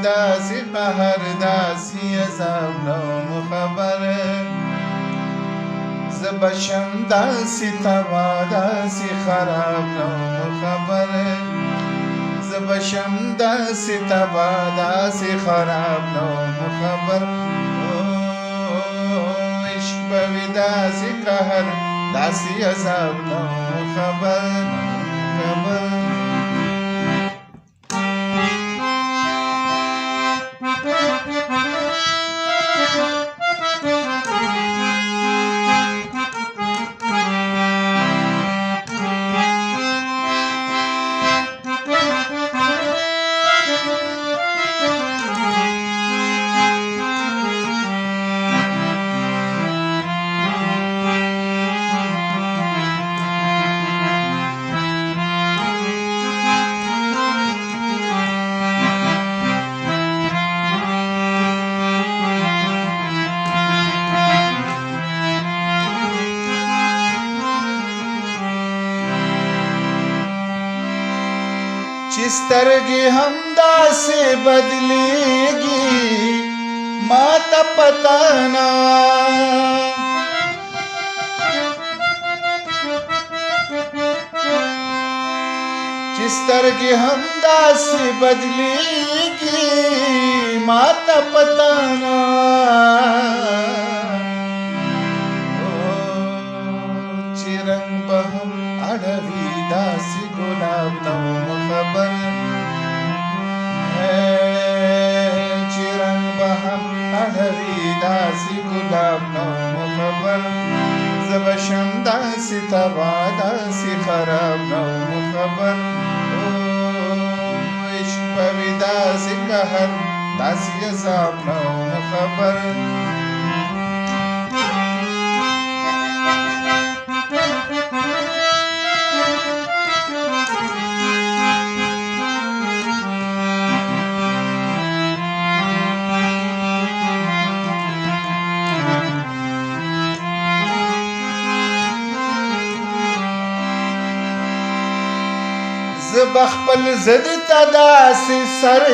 داسې قهر داسې عذاب نوم خبر زه به شم داسې تبا داسې خراب نوم خبر زه به شم داسې تبا داسې خراب نوم خبر عشق به وي داسې قهر داسې عذاب نوم خبر چې سترګې هم داسې بدلېږي ما ته پته نه وه چې سترګې هم داسې بدلېږي ما ته پته نه وه چې رنګ به هم اړوي داسې ګلاب نوم خبر چې رنګ به هم اړوي داسې ګلاب نوم خبر زه به شم داسې تبا داسې خراب نوم خبر عشق به وي داسې قهر داسې عذاب نوم خبر زه به خپل ضد ته داسې سر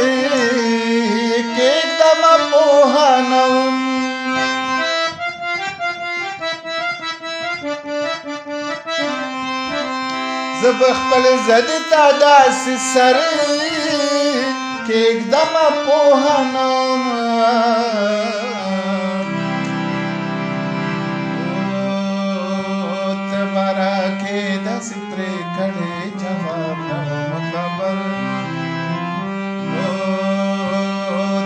کېږدمه پوهه نه وم زه به خپل ضد ته داسې سر کېږدمه پوهه نه وم ته به راکې داسې پرې کړې جواب نوم خبر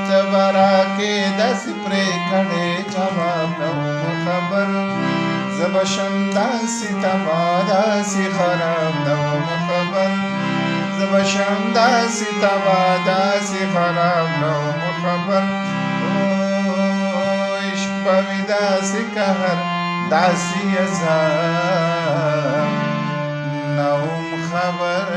ته به راکې داسې پرې کړې جواب نوم خبر زه به شم داسې تبا داسې خراب نوم خبر زه به شم داسې تبا داسې خراب نوم خبر عشق به وي داسې قهر داسې عذاب نوم خبر